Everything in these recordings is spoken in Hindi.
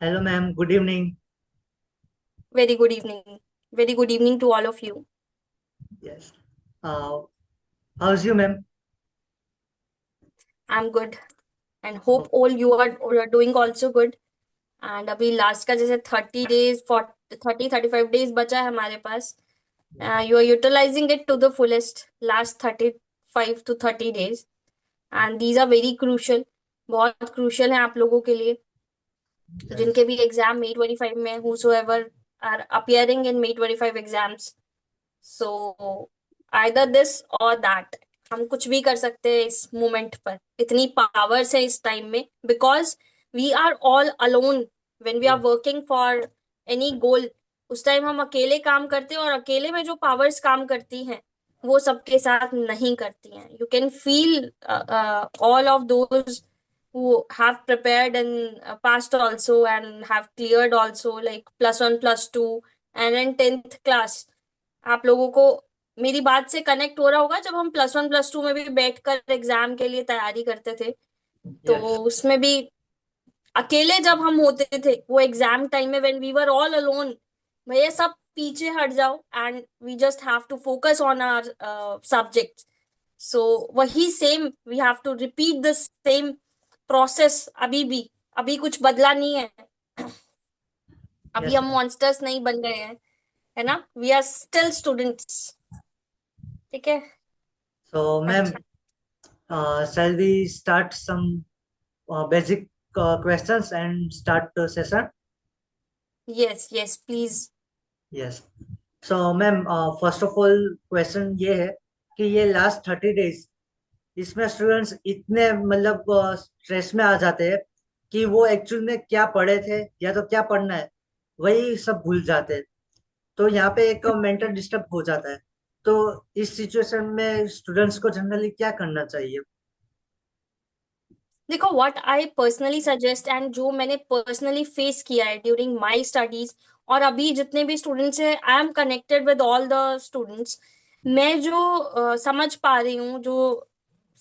Hello, ma'am. Good evening. Very good evening. Very good evening to all of you. Yes. Uh, how's you, ma'am? I'm good and hope all you are doing also good. And अभी लास्ट का जैसे 30 days for 30-35 days बचा है हमारे पास. You are utilizing it to the fullest last 35 to 30 days and these are very crucial. बहुत crucial है आप लोगों के लिए Yes. जिनके भी एग्जाम May 25 में whosoever are appearing in May 25 exams. So either this और दैट. हम कुछ भी कर सकते हैं इस मोमेंट पर. इतनी पावर्स है इस टाइम में because we are all alone when we are Yes. Working for any goal. उस टाइम हम अकेले काम करते हैं और अकेले में जो पावर्स काम करती हैं वो सबके साथ नहीं करती हैं. You can feel all of those who have prepared in past also and have cleared also like +1 +2 and in 10th class. आप लोगों को मेरी बात से कनेक्ट हो रहा होगा जब हम +1 +2 में भी बैठकर एग्जाम के लिए तैयारी करते थे. तो Yes. उसमें भी अकेले जब हम होते थे वो एग्जाम टाइम में when we were all alone. भैया सब पीछे हट जाओ and we just have to focus on our subject. So वही same we have to repeat the same process अभी भी. अभी कुछ बदला नहीं है. अभी Yes, हम ma'am. मॉन्स्टर्स नहीं बन गए हैं. है ना. We are still students. ठीक है. So, ma'am, अच्छा. shall we start some basic questions and start the session? Yes yes please. Yes. So, ma'am, first of all, question ये है कि ये लास्ट 30 डेज इसमें स्टूडेंट्स इतने मतलब स्ट्रेस में आ जाते हैं कि वो एक्चुअल में क्या पढ़े थे या तो क्या पढ़ना है वही सब भूल जाते हैं. तो यहाँ पे एक मेंटल डिस्टर्ब हो जाता है. तो इस सिचुएशन में स्टूडेंट्स को जनरली क्या करना चाहिए? देखो what I personally suggest and जो मैंने पर्सनली फेस किया है ड्यूरिंग माय स्टडीज और अभी जितने भी स्टूडेंट्स हैं I am connected with all the students. मैं जो समझ पा रही हूँ जो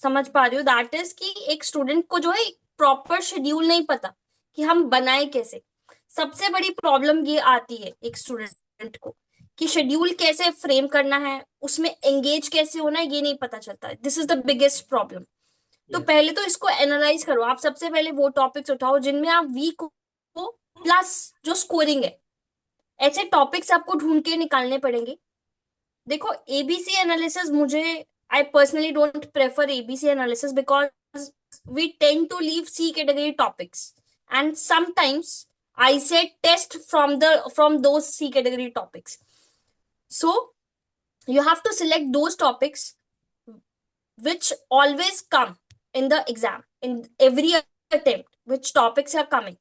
समझ पा रही हूँ दैट इज कि एक स्टूडेंट को जो है प्रॉपर शेड्यूल नहीं पता कि हम बनाए कैसे. सबसे बड़ी प्रॉब्लम ये आती है एक स्टूडेंट को कि शेड्यूल कैसे फ्रेम करना है उसमें एंगेज कैसे होना है ये नहीं पता चलता. This is the biggest problem. तो यस. पहले तो इसको एनालाइज करो. आप सबसे पहले वो टॉपिक्स उठाओ जिनमें आप वीक हो प्लस जो स्कोरिंग है. ऐसे टॉपिक्स आपको ढूंढ के निकालने पड़ेंगे. देखो एबीसी एनालिसिस मुझे I personally don't prefer ABC analysis because we tend to leave C category topics and sometimes I say test from those C category topics. So you have to select those topics which always come in the exam in every attempt which topics are coming.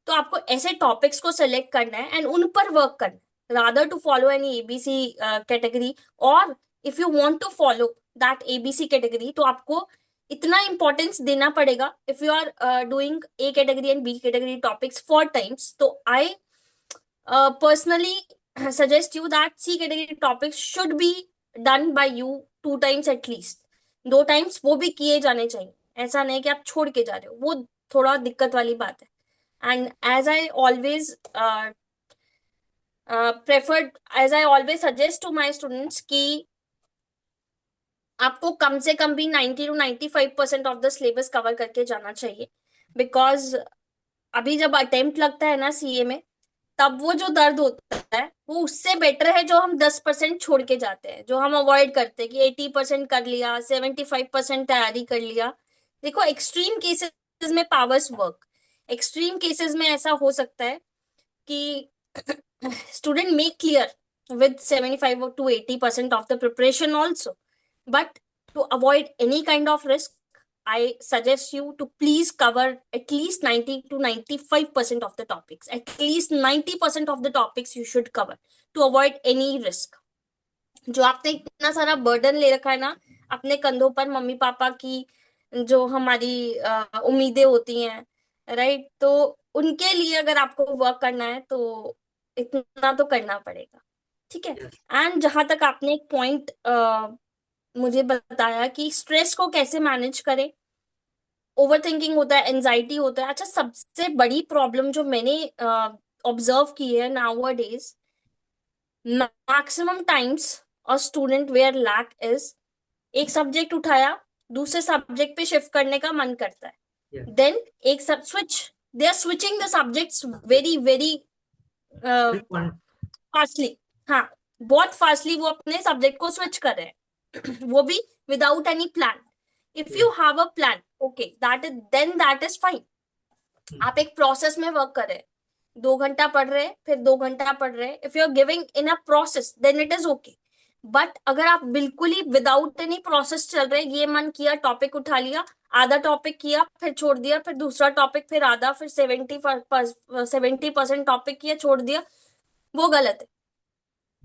तो आपको ऐसे टॉपिक्स को सेलेक्ट करना है एंड उन पर वर्क करना है rather to follow any ABC category. और if you want to follow that ABC category तो आपको इतना इंपॉर्टेंस देना पड़ेगा. If you are doing A category and B category topics 4 times तो आई personally suggest you that C category topics should be done by you 2 times at least. 2 times वो भी किए जाने चाहिए. ऐसा नहीं कि आप छोड़ के जा रहे हो वो थोड़ा दिक्कत वाली बात है. And as I always suggest to my students कि आपको कम से कम भी 90 to 95% of the syllabus cover करके जाना चाहिए. बिकॉज अभी जब अटेम्प्ट लगता है ना सीए में तब वो जो दर्द होता है वो उससे बेटर है जो हम 10% छोड़ के जाते हैं जो हम अवॉइड करते हैं कि 80% कर लिया 75% तैयारी कर लिया. देखो एक्सट्रीम केसेस में पावर्स वर्क. एक्सट्रीम केसेस में ऐसा हो सकता है कि student make clear with 75 to 80% of the preparation also. But to avoid any kind of risk, I suggest you to please cover at least 90 to 95% of the topics. At least 90% of the topics you should cover to avoid any risk. जो आपने इतना सारा बर्डन ले रखा है ना अपने कंधों पर मम्मी पापा की जो हमारी उम्मीदें होती हैं राइट. तो उनके लिए अगर आपको वर्क करना है तो इतना तो करना पड़ेगा. ठीक है. यस. एंड जहां तक आपने एक पॉइंट मुझे बताया कि स्ट्रेस को कैसे मैनेज करें ओवर थिंकिंग होता है, एंजाइटी होता है। अच्छा, सबसे बड़ी प्रॉब्लम जो मैंने ऑब्जर्व की है nowadays, maximum times a student where lack is, एक सब्जेक्ट उठाया, दूसरे सब्जेक्ट पे शिफ्ट करने का मन करता Yeah. है, देन एक सब switch, they are switching the subjects very very Frequent. Fastly. हाँ, बहुत फास्टली वो अपने सब्जेक्ट को स्विच कर रहे हैं वो भी without any plan. If Yeah. You have a plan, okay, that is then that is fine. आप एक प्रोसेस में वर्क कर रहे हैं, 2 घंटा पढ़ रहे हैं, फिर 2 घंटा पढ़ रहे हैं, if you are giving in a process then it is okay. But अगर आप बिल्कुल ही विदाउट एनी प्रोसेस चल रहे हैं, ये मन किया टॉपिक उठा लिया, आधा टॉपिक किया फिर छोड़ दिया, फिर दूसरा टॉपिक, फिर आधा, फिर 70% टॉपिक किया छोड़ दिया, वो गलत है।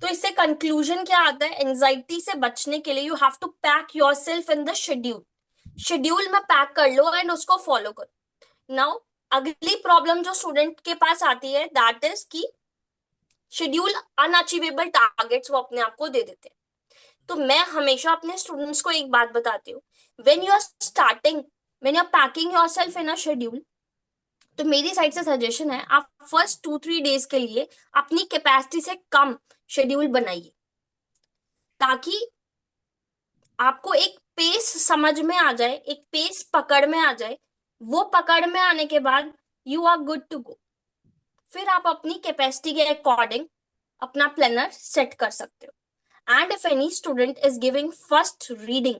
तो इससे कंक्लूजन क्या आता है, एंजाइटी से बचने के लिए you have to pack yourself in the schedule. Schedule में पैक कर लो एंड उसको फॉलो करो। नाउ अगली प्रॉब्लम जो स्टूडेंट के पास आती है दैट इज कि शेड्यूल अनअचीवेबल टारगेट्स वो अपने आप को दे देते हैं। तो मैं हमेशा अपने स्टूडेंट्स को एक बात बताती हूँ, when you are starting, when you are packing yourself in a schedule, तो मेरी साइड से सजेशन है आप फर्स्ट 2-3 डेज के लिए अपनी कैपेसिटी से कम शेड्यूल बनाइए, ताकि आपको एक पेस समझ में आ जाए, एक पेस पकड़ में आ जाए। वो पकड़ में आने के बाद you are good to go. फिर आप अपनी कैपेसिटी के अकॉर्डिंग अपना प्लानर सेट कर सकते हो। And if any student is giving first reading,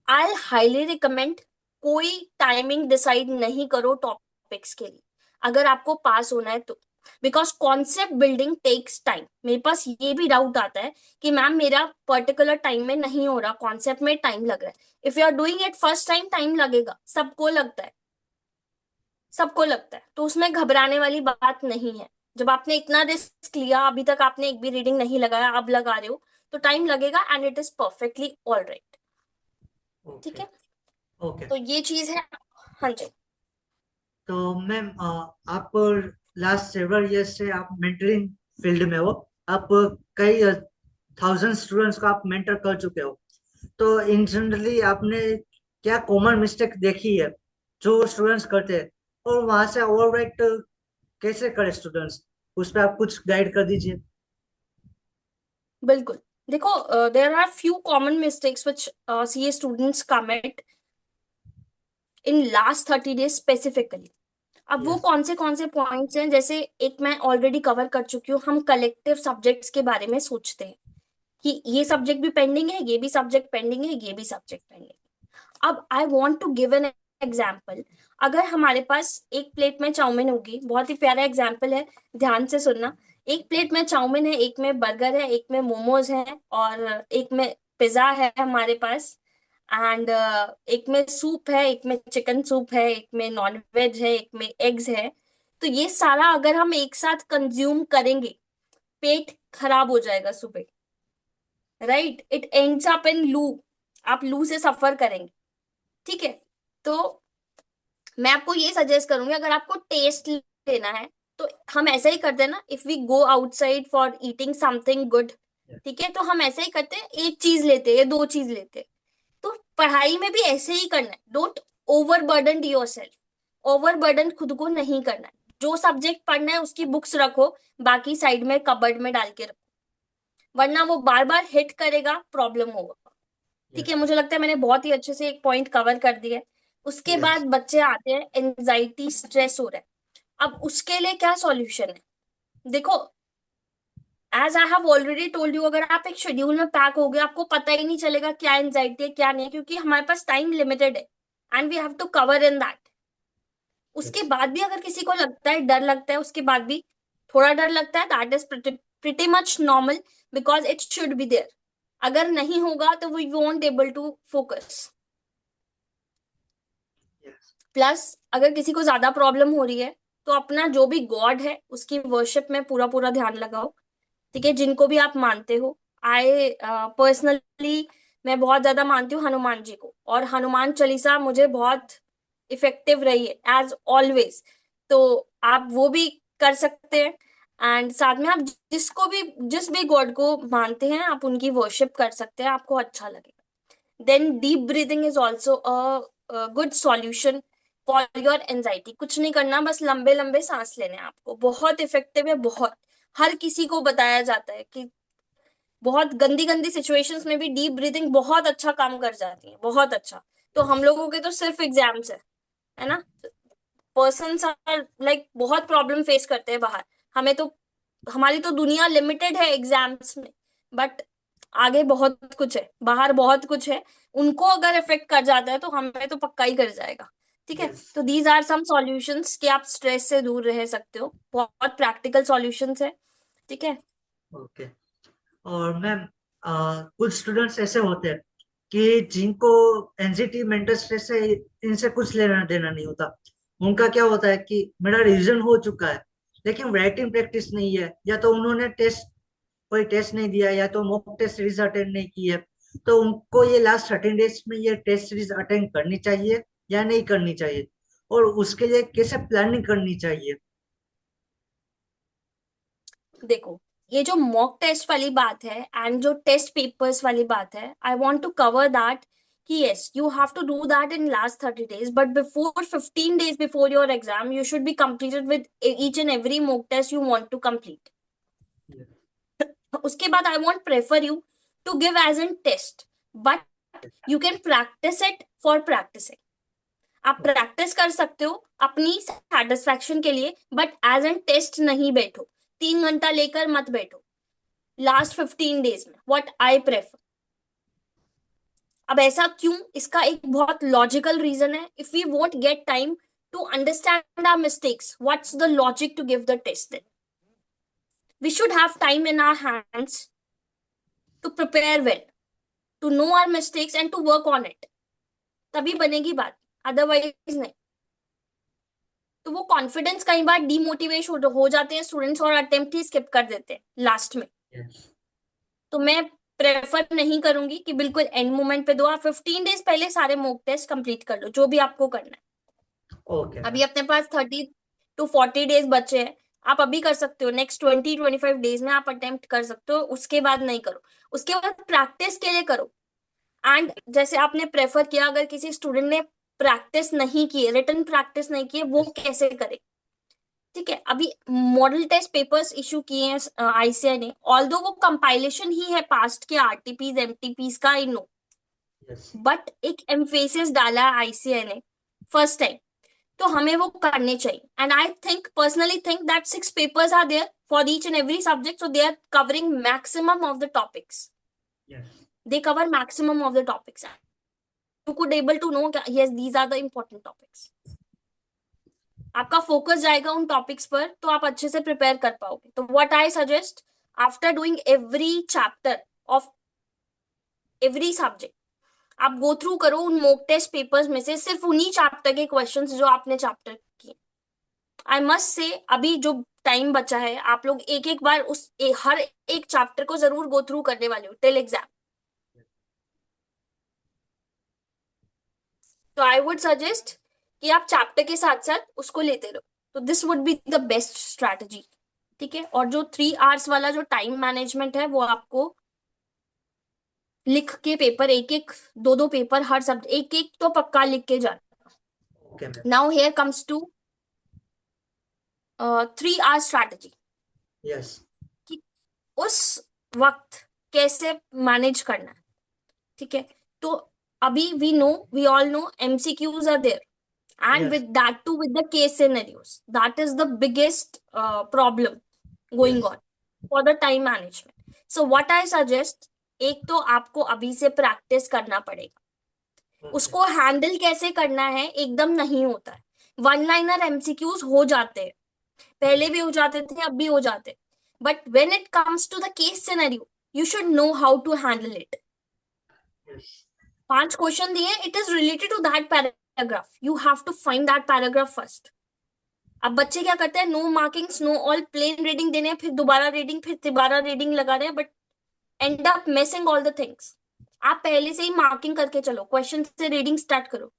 I highly recommend कोई टाइमिंग डिसाइड नहीं करो टॉपिक्स के लिए, अगर आपको पास होना है तो। Because concept building takes time. मेरे पास ये भी डाउट आता है कि मैम मेरा पर्टिकुलर टाइम में नहीं हो रहा, कॉन्सेप्ट में टाइम लग रहा है। If you are doing it first time, time लगेगा, सबको लगता है, सबको लगता है, तो उसमें घबराने वाली बात नहीं है। जब आपने इतना रिस्क लिया, अभी तक आपने एक भी रीडिंग नहीं लगाया, अब लगा रहे हो, तो टाइम लगेगा and it is perfectly all right. ठीक ओके. है, ओके. तो ये चीज है। हाँ जी। तो मैम, आप लास्ट सेवरल ईयर्स से आप मेंटरिंग फील्ड में हो. आप कई थाउजेंड स्टूडेंट्स को आप मेंटर कर चुके हो. तो इन जनरली आपने क्या कॉमन मिस्टेक देखी है जो स्टूडेंट्स करते हैं, और वहां से ओवरराइट कैसे करे स्टूडेंट्स, उस पर आप कुछ गाइड कर दीजिए. बिल्कुल। देखो, there are few common mistakes which CA students commit in last 30 days specifically. अब वो यस. कौन से पॉइंट्स हैं, जैसे एक मैं ऑलरेडी कवर कर चुकी हूँ, हम कलेक्टिव सब्जेक्ट्स के बारे में सोचते हैं कि ये सब्जेक्ट भी पेंडिंग है, ये भी सब्जेक्ट पेंडिंग है, ये भी सब्जेक्ट पेंडिंग है। अब I want to give an example. अगर हमारे पास एक प्लेट में चाउमीन होगी, बहुत ही प्यारा एग्जाम्पल है, ध्यान से सुनना। एक प्लेट में चाउमीन है, एक में बर्गर है, एक में मोमोज है, और एक में पिज्जा है हमारे पास, एंड एक में सूप है, एक में चिकन सूप है, एक में नॉन वेज है, एक में एग्स है। तो ये सारा अगर हम एक साथ कंज्यूम करेंगे, पेट खराब हो जाएगा सुबह, right? It ends up in लू, आप लू से सफर करेंगे। ठीक है, तो मैं आपको ये सजेस्ट करूंगी, अगर आपको टेस्ट लेना है तो हम ऐसा ही करते हैं ना, if we go outside for eating something good, ठीक है, तो हम ऐसे ही करते हैं, एक चीज लेते हैं या दो चीज लेते हैं। तो पढ़ाई में भी ऐसे ही करना है, don't over burden your self. Over burden खुद को नहीं करना है। जो सब्जेक्ट पढ़ना है उसकी बुक्स रखो, बाकी साइड में कबर्ड में डाल के रखो, वरना वो बार बार हिट करेगा, प्रॉब्लम होगा। ठीक है, यस. मुझे लगता है मैंने बहुत ही अच्छे से एक पॉइंट कवर कर दिया है। उसके बाद यस. बच्चे आते हैं, एंजाइटी स्ट्रेस हो रहा है, अब उसके लिए क्या सॉल्यूशन है? देखो, as I have already told you, अगर आप एक शेड्यूल में पैक हो गए, आपको पता ही नहीं चलेगा क्या एंजाइटी है क्या नहीं है, क्योंकि हमारे पास टाइम लिमिटेड है and we have to cover in that. उसके यस. बाद भी अगर किसी को लगता है, डर लगता है, उसके बाद भी थोड़ा डर लगता है, that is pretty much normal, because it should be there. अगर नहीं होगा तो we won't able to focus. Yes. Plus अगर किसी को ज्यादा प्रॉब्लम हो रही है, तो अपना जो भी गॉड है उसकी वर्शिप में पूरा पूरा ध्यान लगाओ। ठीक है, जिनको भी आप मानते हो। आई पर्सनली मैं बहुत ज्यादा मानती हूँ हनुमान जी को, और हनुमान चालीसा मुझे बहुत इफेक्टिव रही है एज ऑलवेज। तो आप वो भी कर सकते हैं, एंड साथ में आप जिसको भी, जिस भी गॉड को मानते हैं, आप उनकी वर्शिप कर सकते हैं, आपको अच्छा लगेगा। Then deep breathing is also a good solution for your anxiety. कुछ नहीं करना, बस लंबे लंबे सांस लेने हैं आपको। बहुत इफेक्टिव है, बहुत। हर किसी को बताया जाता है कि बहुत गंदी गंदी सिचुएशंस में भी डीप ब्रीथिंग बहुत अच्छा काम कर जाती है, बहुत अच्छा। तो हम यस लोगों के तो सिर्फ एग्जाम्स है ना। पर्सन आर लाइक बहुत प्रॉब्लम फेस करते हैं बाहर। हमें तो, हमारी तो दुनिया लिमिटेड है एग्जाम्स में, बट आगे बहुत कुछ है, बाहर बहुत कुछ है। उनको अगर इफेक्ट कर जाता है तो हमें तो पक्का ही कर जाएगा। ठीक है, यस तो दीज आर सम सॉल्यूशंस कि आप स्ट्रेस से दूर रह सकते हो। बहुत प्रैक्टिकल सॉल्यूशंस है। ठीक है। ओके। और मैम कुछ स्टूडेंट्स ऐसे होते हैं कि जिनको एंजाइटी मेंटल स्ट्रेस से इनसे कुछ लेना देना नहीं होता। उनका क्या होता है कि मेरा रिवीजन हो चुका है लेकिन राइटिंग प्रैक्टिस नहीं है, या तो उन्होंने टेस्ट कोई टेस्ट नहीं दिया, या तो मॉक टेस्ट सीरीज अटेंड नहीं की है। तो उनको ये लास्ट 13 डेज में ये टेस्ट सीरीज अटेंड करनी चाहिए या नहीं करनी चाहिए, और उसके लिए कैसे प्लानिंग करनी चाहिए? देखो, ये जो मॉक टेस्ट वाली बात है एंड जो टेस्ट पेपर्स वाली बात है, I want to cover that कि yes you have to do that in last 30 days, but before 15 days before your exam you should be completed with each and every mock test you want to complete. उसके बाद I want prefer you to give as an test, but you can practice it for practicing. आप प्रैक्टिस कर सकते हो अपनी सेटिस्फैक्शन के लिए, बट एज एन टेस्ट नहीं बैठो। 3 घंटा लेकर मत बैठो लास्ट 15 days में, व्हाट आई प्रेफर। अब ऐसा क्यों, इसका एक बहुत लॉजिकल रीजन है। If we won't get time to understand our mistakes, what's the logic to give the test? We should have time in our hands to prepare well, to know our mistakes and to work on it. तभी बनेगी बात, अदरवाइज नहीं। तो वो कॉन्फिडेंस कई बार डीमोटिवेट हो जाते हैं स्टूडेंट्स और अटेम्प्ट ही स्किप कर देते हैं लास्ट में। यस तो मैं प्रेफर नहीं करूंगी कि बिल्कुल एंड मोमेंट पे दो। आप 15 days पहले सारे मॉक टेस्ट कंप्लीट कर लो, जो भी आपको करना है। ओके अभी मैम। अपने पास 30 to 40 days बचे हैं। आप अभी कर सकते हो, नेक्स्ट 20-25 days में आप अटेम्प्ट कर सकते हो, उसके बाद नहीं करो। उसके बाद प्रैक्टिस के लिए करो। एंड जैसे आपने प्रेफर किया, अगर किसी स्टूडेंट ने प्रैक्टिस नहीं की है, रिटन प्रैक्टिस नहीं की है, वो कैसे करे? ठीक है, अभी मॉडल टेस्ट पेपर्स इशू किए हैं आईसीआई ने, ऑल्दो वो कंपाइलेशन ही है पास्ट के आरटीपीज एमटीपीज का, आई नो, यस बट एक एम्फेसिस डाला है आईसीआई ने फर्स्ट टाइम। तो हमें वो करने चाहिए। And I think, personally think that 6 papers are there for each and every subject, so they are covering maximum of the topics. Yes they cover maximum of the topics. You could able to know yes these are the important topics। आपका फोकस जाएगा उन टॉपिक्स पर, तो आप अच्छे से प्रिपेयर कर पाओगे। तो what I suggest, after doing every chapter of every subject, आप गो थ्रू करो उन मॉक टेस्ट पेपर्स में से सिर्फ उन्हीं चैप्टर के क्वेश्चंस जो आपने चैप्टर किए। आई मस्ट से, अभी जो टाइम बचा है, आप लोग एक एक बार हर एक चैप्टर को जरूर गो थ्रू करने वाले हो टिल एग्जाम। तो आई वुड सजेस्ट कि आप चैप्टर के साथ साथ उसको लेते रहो। तो this would be the best strategy. ठीक है, और जो 3 hours वाला जो टाइम मैनेजमेंट है, वो आपको लिख के पेपर, एक एक दो दो पेपर हर सब्जेक्ट, एक एक तो पक्का लिख के जाना। Okay ma'am. Now here comes to 3 hour strategy, yes कि उस वक्त कैसे मैनेज करना है। ठीक है, तो अभी we all know MCQs are there, and yes with that too with the case scenarios, that is the biggest problem going yes on for the time management। So what I suggest, एक तो आपको अभी से प्रैक्टिस करना पड़ेगा। ओके उसको हैंडल कैसे करना है एकदम नहीं होता है। वन लाइनर एमसीक्यूज हो जाते हैं, पहले यस भी हो जाते थे, अब भी हो जाते, but when it comes to the case scenario, you should know how to handle it. Yes 5 question दिए, it is related to that paragraph, you have to find that paragraph first. अब बच्चे क्या करते हैं, no markings no all, plain reading देने हैं, फिर दोबारा रीडिंग, फिर दोबारा रीडिंग लगा रहे हैं, but and up missing all the things. आप पहले से ही मार्किंग करके चलो, क्वेश्चन से रीडिंग स्टार्ट करो,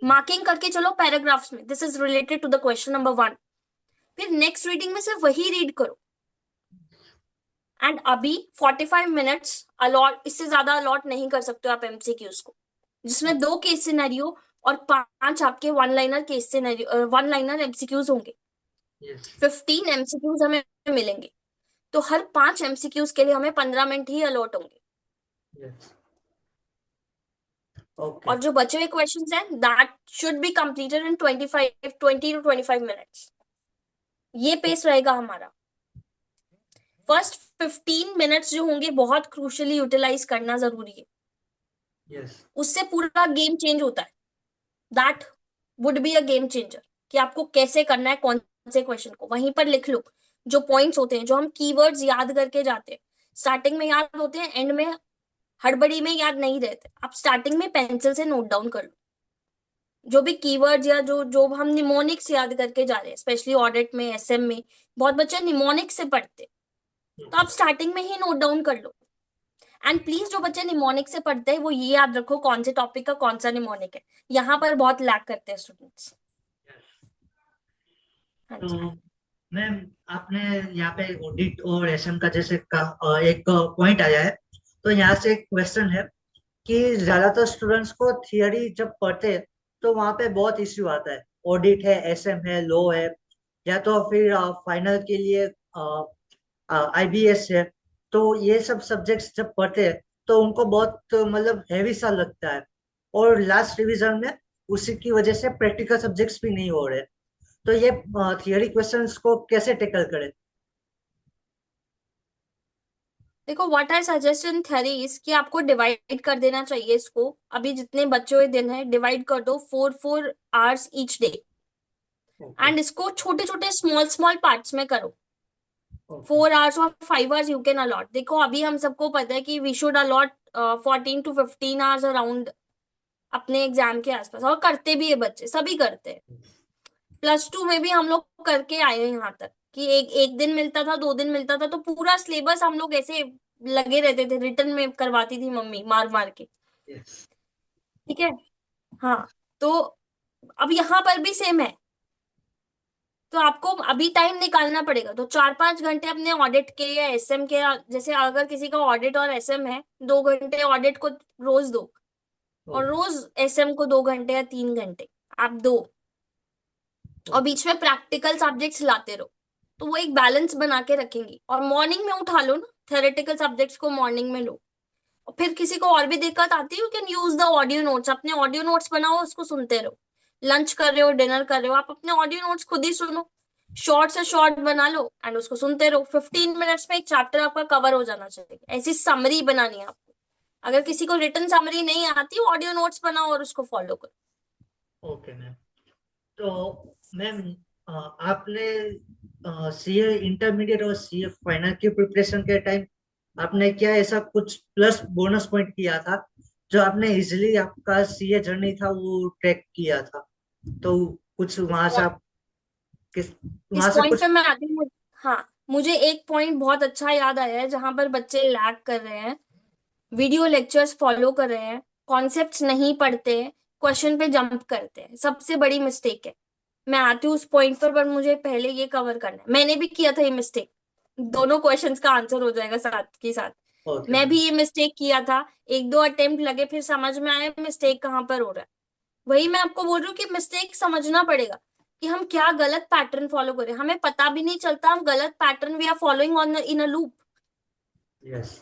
मार्किंग करके चलो पैराग्राफ्स में, this is related to the question number 1। फिर नेक्स्ट रीडिंग में सिर्फ वही रीड करो। एंड अभी 45 minutes अलॉट, इससे ज्यादा अलॉट नहीं कर सकते हो आप एमसीक्यूज को, जिसमें 2 केस सिनेरियो और 5 आपके वन लाइनर केस से, वन लाइनर एमसीक्यूज होंगे। यस 15 एमसीक्यूज हमें मिलेंगे, तो हर 5 एमसीक्यूज के लिए हमें 15 मिनट ही अलॉट होंगे। यस ओके और जो बचे हुए क्वेश्चंस हैं that should be completed in 20 to 25 minutes. ये पेस रहेगा हमारा। फर्स्ट 15 मिनट्स जो होंगे बहुत क्रूशली यूटिलाइज करना जरूरी है, यस उससे पूरा गेम चेंज होता है। That would be a game changer, कि आपको कैसे करना है कौन से क्वेश्चन को। वहीं पर लिख लो जो पॉइंट्स होते हैं, जो हम कीवर्ड्स याद करके जाते हैं, स्टार्टिंग में याद होते हैं, एंड में हड़बड़ी में याद नहीं रहते। आप स्टार्टिंग में पेंसिल से नोट डाउन कर लो जो भी कीवर्ड्स, या जो जो हम निमोनिक्स याद करके जा रहे हैं, स्पेशली ऑडिट में, एसएम में बहुत बच्चे निमोनिक्स से पढ़ते हैं, तो आप स्टार्टिंग में ही नोट डाउन कर लो। एंड प्लीज जो बच्चे निमोनिक से पढ़ते हैं वो ये याद रखो कौन से टॉपिक का कौन सा निमोनिक है। यहाँ पर बहुत लैक करते हैं स्टूडेंट्स। हाँ तो जी। मैम, आपने यहाँ पे ऑडिट और एसएम का जैसे एक पॉइंट आया है, तो यहाँ से एक क्वेश्चन है कि ज्यादातर स्टूडेंट्स को थियरी जब पढ़ते हैं तो वहाँ पे बहुत इश्यू आता है। ऑडिट है, एसएम है, लॉ है, या तो फिर फाइनल के लिए आईबीएस है। तो ये सब सब्जेक्ट्स जब पढ़ते हैं तो उनको बहुत मतलब हैवी सा लगता है, और लास्ट रिवीजन में उसी की वजह से प्रैक्टिकल सब्जेक्ट्स भी नहीं हो रहे। तो ये थियरी क्वेश्चंस को कैसे टैकल करें? देखो what I suggest in theory is कि आपको डिवाइड कर देना चाहिए इसको। अभी जितने बचे हुए दिन है डिवाइड कर दो 4 4 hours each day, okay and इसको छोटे छोटे स्मॉल स्मॉल पार्ट्स में करो। ओके 4 आवर्स और 5 आवर्स यू कैन अलॉट। देखो अभी हम सबको पता है कि we should allot 14 to 15 hours around अपने एग्जाम के आसपास, और करते भी है बच्चे, सभी करते हैं। +2 में भी हम लोग करके आए हैं यहाँ तक कि एक एक दिन मिलता था, 2 दिन मिलता था, तो पूरा सिलेबस हम लोग ऐसे लगे रहते थे, रिटर्न में करवाती थी मम्मी मार मार के। यस ठीक है। हाँ। तो अब यहाँ पर भी सेम है, तो आपको अभी टाइम निकालना पड़ेगा। तो 4 5 घंटे अपने ऑडिट के या एसएम के, जैसे अगर किसी का ऑडिट और एसएम है, 2 घंटे ऑडिट को रोज दो, और रोज एसएम को 2 घंटे या 3 घंटे आप दो, और ओके बीच में प्रैक्टिकल सब्जेक्ट्स लाते रहो। तो वो एक बैलेंस बना के रखेंगी। और मॉर्निंग में उठा लो ना, थेरेटिकल सब्जेक्ट्स को मॉर्निंग में लो। और फिर किसी को और भी दिक्कत आती है, you can use the audio notes. अपने ऑडियो नोट्स बनाओ, उसको सुनते रहो। लंच कर रहे हो, डिनर कर रहे हो, आप अपने ऑडियो नोट्स खुद ही सुनो। शॉर्ट से शॉर्ट बना लो एंड उसको सुनते रहो। 15 मिनट्स में एक चैप्टर आपका कवर हो जाना चाहिए। ऐसी समरी बनानी है आपको। अगर किसी को रिटर्न समरी नहीं आती, ऑडियो नोट्स बनाओ और उसको फॉलो करो। Okay ma'am. तो मैम, आपने सीए इंटरमीडिएट और सीए फाइनल की प्रिपरेशन के टाइम आपने क्या ऐसा कुछ प्लस बोनस पॉइंट किया था जो आपने इजिली आपका सीए जर्नी था वो ट्रैक किया था? तो कुछ इस वहां से आप किस इस वहां से पॉइंट कुछ? पे मैं आती हूँ। हाँ, मुझे एक पॉइंट बहुत अच्छा याद आया है जहां पर बच्चे लैग कर रहे हैं, वीडियो लेक्चर्स फॉलो कर रहे हैं, कॉन्सेप्ट्स नहीं पढ़ते, क्वेश्चन पे जंप करते हैं, सबसे बड़ी मिस्टेक है। मैं आती हूँ उस पॉइंट पर मुझे पहले ये कवर करना है। मैंने भी किया था ये मिस्टेक। दोनों क्वेश्चंस का आंसर हो जाएगा साथ के साथ। ओके मैं मैम। भी ये मिस्टेक किया था, 1 2 अटेम्प्ट लगे, फिर समझ में आया मिस्टेक कहाँ पर हो रहा है। वही मैं आपको बोल रही हूँ कि मिस्टेक समझना पड़ेगा कि हम क्या गलत पैटर्न फॉलो करें। हमें पता भी नहीं चलता हम गलत pattern we are following on in a loop. Yes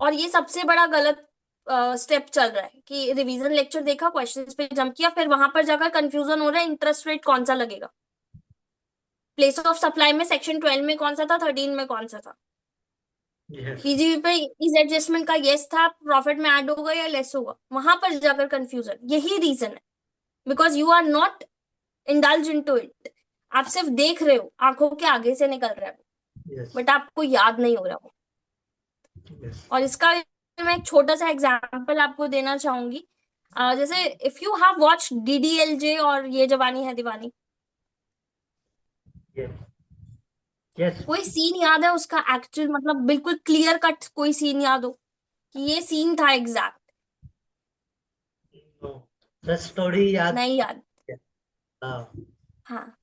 और ये सबसे बड़ा गलत स्टेप चल रहा है कि रिवीजन लेक्चर देखा, क्वेश्चंस पे जंप किया, फिर वहां पर जाकर कंफ्यूजन हो रहा है इंटरेस्ट रेट कौन सा लगेगा, प्लेस ऑफ सप्लाई में सेक्शन 12 में कौन सा था, 13 में कौन सा था, यस पीजीबी पे इस एडजस्टमेंट का यस था, प्रॉफिट में ऐड होगा या लेस होगा, वहां पर जाकर कंफ्यूजन। यही रीजन है, because you are not indulge into it. आप सिर्फ देख रहे हो, आंखों के आगे से निकल रहा है, यस बट आपको याद नहीं हो रहा वो। यस और इसका मैं एक छोटा सा एग्जांपल आपको देना चाहूंगी। जैसे if you have watch DDLJ और ये जवानी है दीवानी, यस कोई सीन याद है उसका एक्चुअल, मतलब बिल्कुल क्लियर कट कोई सीन याद हो कि ये सीन था एग्जैक्ट? द स्टोरी याद। नहीं याद। हाँ। हाँ।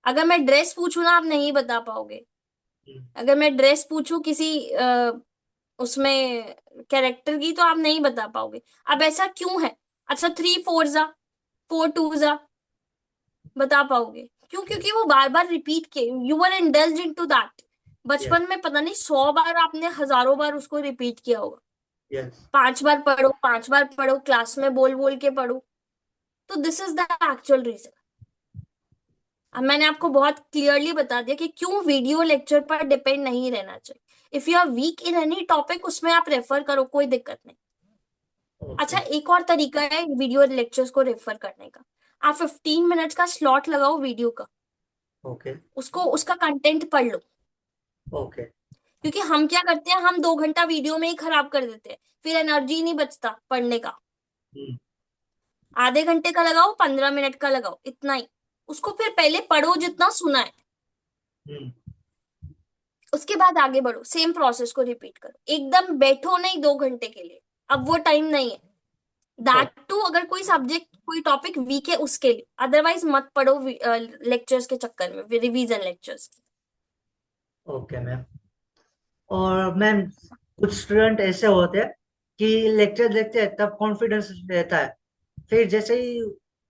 अगर मैं ड्रेस पूछूं ना, आप नहीं बता पाओगे। अगर मैं ड्रेस पूछूं किसी उसमें कैरेक्टर की, तो आप नहीं बता पाओगे। अब ऐसा क्यों है? अच्छा 3 4 जा, 4 2 जा, बता पाओगे क्यों? क्योंकि वो बार बार रिपीट किए, you were indulge in to that. Yes. बचपन में पता नहीं 100 बार आपने हजारों बार उसको रिपीट किया होगा। यस। 5 बार पढ़ो, 5 बार पढ़ो, क्लास में बोल बोल के पढ़ो। तो this is the actual reason. अब मैंने आपको बहुत क्लियरली बता दिया कि क्यों वीडियो लेक्चर पर डिपेंड नहीं रहना चाहिए। If you are weak in any topic, उसमें आप रेफर करो, कोई दिक्कत नहीं। ओके। अच्छा, एक और तरीका है वीडियो लेक्चर्स को रेफर करने का। आप 15 मिनट्स का स्लॉट लगाओ वीडियो का, ओके। उसको उसका कंटेंट पढ़ लो। ओके। क्योंकि हम क्या करते हैं, हम 2 घंटा वीडियो में ही खराब कर देते हैं, फिर एनर्जी नहीं बचता पढ़ने का। हम्म। आधे घंटे का लगाओ, 15 मिनट का लगाओ, इतना ही। उसको फिर पहले पढ़ो जितना सुना है, हम्म। उसके बाद आगे बढ़ो, सेम प्रोसेस को रिपीट करो। एकदम बैठो नहीं 2 घंटे के लिए, अब वो टाइम नहीं है। दैट टू अगर कोई सब्जेक्ट कोई टॉपिक वीक है उसके लिए, अदरवाइज मत पढ़ो लेक्चर्स के चक्कर में, रिवीजन लेक्चर्स। Okay ma'am. और मैम कुछ स्टूडेंट ऐसे होते हैं कि लेक्चर देखते हैं तब कॉन्फिडेंस रहता है, फिर जैसे ही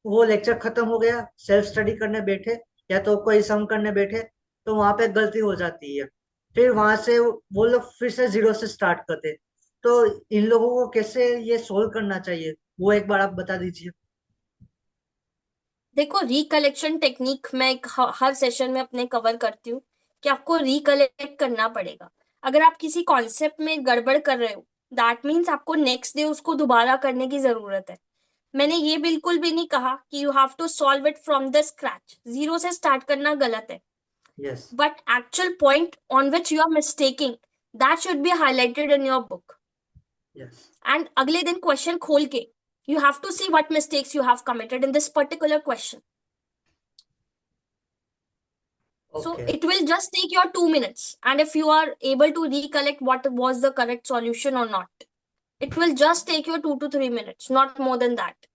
वो लेक्चर खत्म हो गया, सेल्फ स्टडी करने बैठे या तो कोई सम करने बैठे, तो वहां पे गलती हो जाती है। फिर वहां से वो लोग फिर से जीरो से स्टार्ट करते हैं। तो इन लोगों को कैसे ये सोल्व करना चाहिए, वो एक बार आप बता दीजिए। देखो, रिकलेक्शन टेक्निक मैं हर सेशन में अपने कवर करती हूँ कि आपको रिकलेक्ट करना पड़ेगा। अगर आप किसी कॉन्सेप्ट में गड़बड़ कर रहे हो, दैट मीन्स आपको नेक्स्ट डे उसको दोबारा करने की जरूरत है। मैंने ये बिल्कुल भी नहीं कहा कि you have to solve it from the scratch, zero से स्टार्ट करना गलत है। Yes. But actual point on which you are mistaking, that should be highlighted in your book. Yes. And अगले दिन क्वेश्चन खोल के you have to see what mistakes you have committed in this particular question. So okay. it will just take your 2 minutes. And if you are able to recollect what was the correct solution or not, it will just take you 2 to 3 minutes, not more than that.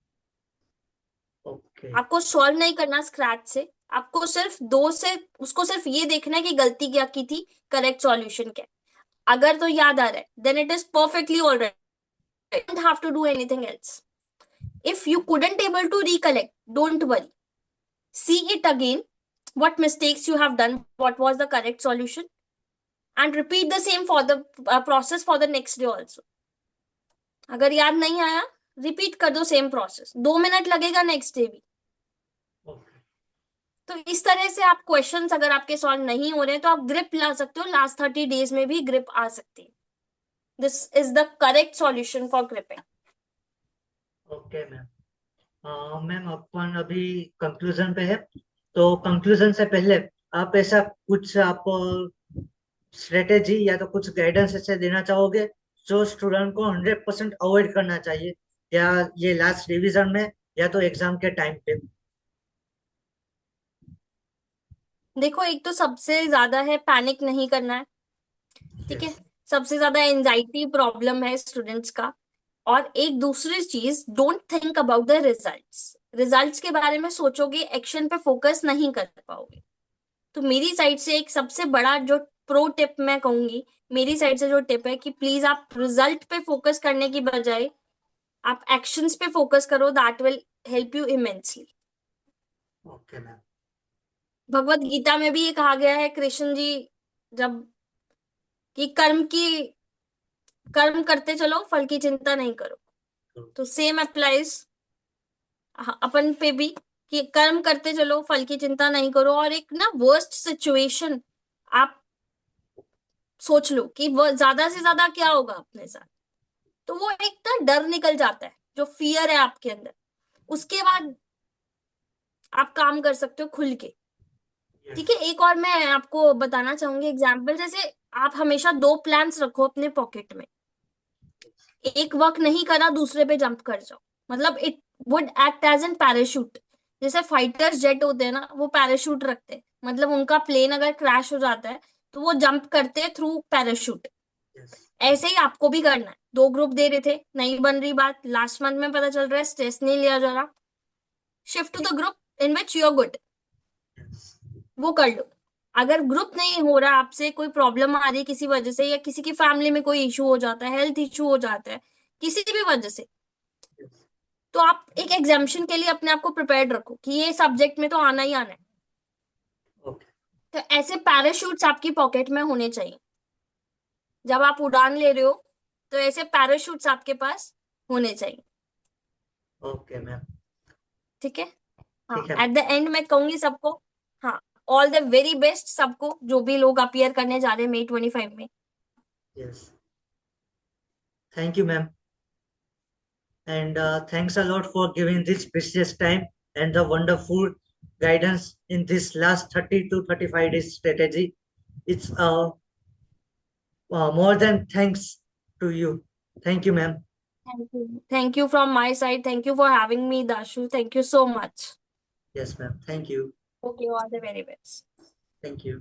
Okay. आपको सॉल्व नहीं करना स्क्रैच से, आपको सिर्फ दो से उसको सिर्फ ये देखना है कि गलती क्या की थी, करेक्ट सॉल्यूशन क्या है। अगर तो याद आ रहा है, then it is perfectly all right, don't have to do anything else. If you couldn't able to recollect, don't worry, see it again, what mistakes you have done, what was the correct solution, and repeat the same for the process for the next day also. अगर याद नहीं आया, रिपीट कर दो सेम प्रोसेस, 2 मिनट लगेगा नेक्स्ट डे भी। ओके। तो इस तरह से आप क्वेश्चंस अगर आपके सॉल्व नहीं हो रहे हैं, तो आप ग्रिप ला सकते हो, लास्ट 30 डेज में भी ग्रिप आ सकती है। This is the correct solution for gripping. Okay ma'am. Ma'am अपन अभी कंक्लूजन पे है, तो कंक्लूजन से पहले आप ऐसा कुछ आप स्ट्रेटेजी या तो कुछ गाइडेंस ऐसे देना चाहोगे जो स्टूडेंट को 100% अवॉइड करना चाहिए, या ये लास्ट रिवीजन में या तो एग्जाम के टाइम पे। देखो, एक तो सबसे ज्यादा है पैनिक नहीं करना है, ठीक यस। है। सबसे ज्यादा एंजाइटी प्रॉब्लम है स्टूडेंट्स का। और एक दूसरी चीज, don't think about the results. Results के बारे में सोचोगे, एक्शन पे फोकस नहीं कर पाओगे। तो मेरी साइड से एक सबसे बड़ा जो प्रो टिप मैं कहूंगी, मेरी साइड से जो टिप है कि प्लीज आप रिजल्ट पे फोकस करने की बजाय आप एक्शंस पे फोकस करो, that will help you immensely. Okay ma'am. Bhagavad Gita में भी ये कहा गया है, कृष्ण जी जब कि कर्म करते चलो, फल की चिंता नहीं करो। तो सेम अप्लाइज अपन पे भी, कि कर्म करते चलो, फल की चिंता नहीं करो। और एक ना वर्स्ट सिचुएशन आप सोच लो कि वो ज्यादा से ज्यादा क्या होगा अपने साथ, तो वो एक ना डर निकल जाता है, जो फियर है आपके अंदर। उसके बाद आप काम कर सकते हो खुल के। यस। ठीक है, एक और मैं आपको बताना चाहूंगी एग्जाम्पल। जैसे आप हमेशा 2 प्लान्स रखो अपने पॉकेट में, एक वर्क नहीं करा, दूसरे पे जंप कर जाओ। मतलब it would act as an parachute. जैसे फाइटर्स जेट होते हैं ना, वो पैराशूट रखते हैं, मतलब उनका प्लेन अगर क्रैश हो जाता है तो वो जंप करते हैं थ्रू पैराशूट। यस। ऐसे ही आपको भी करना है। 2 ग्रुप दे रहे थे, नहीं बन रही बात, लास्ट मंथ में पता चल रहा है स्ट्रेस नहीं लिया जा रहा, shift to the group in which you are good, yes. वो कर लो। अगर ग्रुप नहीं हो रहा, आपसे कोई प्रॉब्लम आ रही है किसी वजह से, या किसी की फैमिली में कोई इशू हो जाता है, हेल्थ इशू हो जाता है, किसी भी वजह से, तो आप एक एग्जामिशन के लिए अपने आप को प्रिपेयर्ड रखो कि ये सब्जेक्ट में तो आना ही आना है। ओके। तो ऐसे पैराशूट्स आपकी पॉकेट में होने चाहिए। जब आप उड़ान ले रहे हो तो ऐसे पैराशूट्स आपके पास होने चाहिए। Okay ma'am. ठीक है। हाँ, ठीक है। एट द एंड मैं कहूंगी सबको, हाँ, ऑल द वेरी बेस्ट सबको जो भी लोग अपीयर करने जा रहे हैं May 25 में। Yes. Thank you ma'am, and thanks a lot for giving this precious time and the wonderful guidance in this last 30 to 35 days strategy. It's more than thanks to you. Thank you, ma'am. Thank you from my side. Thank you for having me, Dashu. Thank you so much. Yes, ma'am. Thank you. Okay, all the very best. Thank you.